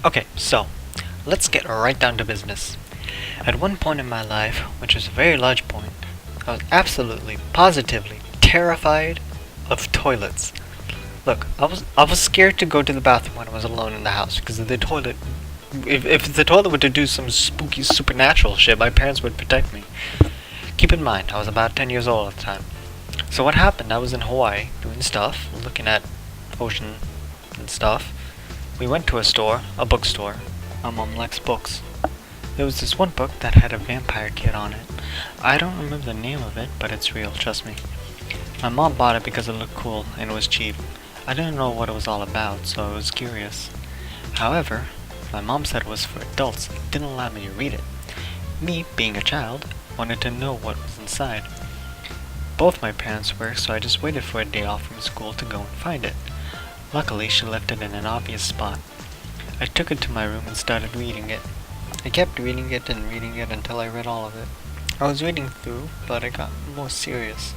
Okay, so let's get right down to business. At one point in my life, which was a very large point, I was absolutely, positively terrified of toilets. Look, I was scared to go to the bathroom when I was alone in the house because the toilet. If the toilet were to do some spooky supernatural shit, my parents would protect me. Keep in mind, I was about 10 years old at the time. So what happened? I was in Hawaii doing stuff, looking at ocean and stuff. We went to a store, a bookstore. My mom likes books. There was this one book that had a vampire kid on it. I don't remember the name of it, but it's real, trust me. My mom bought it because it looked cool and it was cheap. I didn't know what it was all about, so I was curious. However, my mom said it was for adults and didn't allow me to read it. Me, being a child, wanted to know what was inside. Both my parents worked, so I just waited for a day off from school to go and find it. Luckily, she left it in an obvious spot. I took it to my room and started reading it. I kept reading it and reading it until I read all of it. I was reading through, but it got more serious.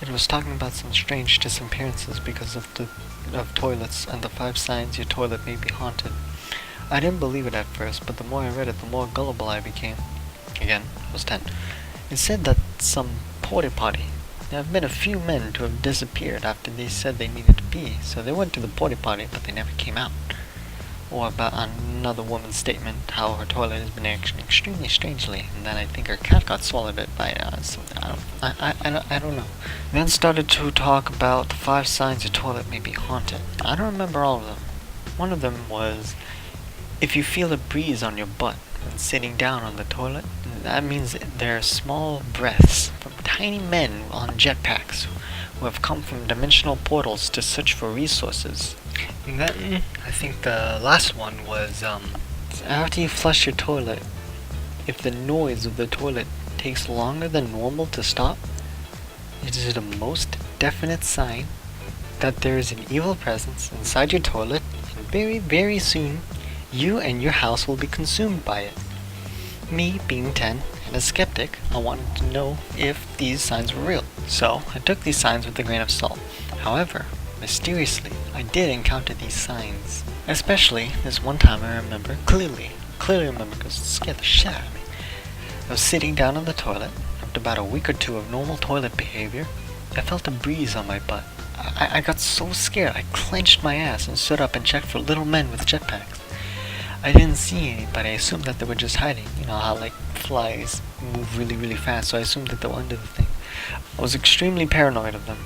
It was talking about some strange disappearances because of toilets and the 5 signs your toilet may be haunted. I didn't believe it at first, but the more I read it, the more gullible I became. Again, I was 10. It said that some porta potty. There have been a few men to have disappeared after they said they needed to pee, so they went to the porta potty, but they never came out. Or about another woman's statement, how her toilet has been acting extremely strangely, and then I think her cat got swallowed by something. I don't know. Then started to talk about the 5 signs your toilet may be haunted. I don't remember all of them. One of them was, if you feel a breeze on your butt when sitting down on the toilet, that means there are small breaths from tiny men on jetpacks who have come from dimensional portals to search for resources. And then, I think the last one was, after you flush your toilet, if the noise of the toilet takes longer than normal to stop, it is the most definite sign that there is an evil presence inside your toilet, and very, very soon, you and your house will be consumed by it. Me, being 10, and a skeptic, I wanted to know if these signs were real. So, I took these signs with a grain of salt. However, mysteriously, I did encounter these signs. Especially, this one time I remember clearly remember because it scared the shit out of me. I was sitting down on the toilet. After about a week or two of normal toilet behavior, I felt a breeze on my butt. I got so scared, I clenched my ass and stood up and checked for little men with jetpacks. I didn't see any, but I assumed that they were just hiding. You know how, like, flies move really, really fast, so I assumed that they were under the thing. I was extremely paranoid of them.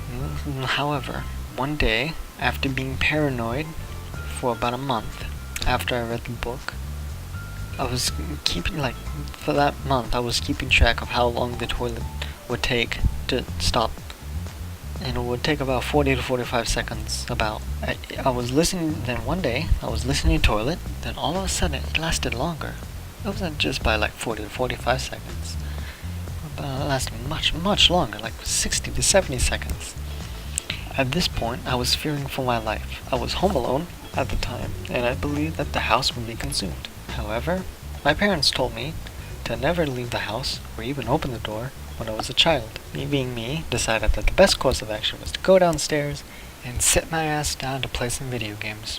However, one day, after being paranoid for about a month, after I read the book, I was keeping, for that month, I was keeping track of how long the toilet would take to stop. And it would take about 40 to 45 seconds, about. I was listening, then one day, I was listening to the toilet, then all of a sudden, it lasted longer. It wasn't just by 40 to 45 seconds. But it lasted much, much longer, 60 to 70 seconds. At this point, I was fearing for my life. I was home alone at the time, and I believed that the house would be consumed. However, my parents told me to never leave the house or even open the door when I was a child. Me being me, decided that the best course of action was to go downstairs and sit my ass down to play some video games.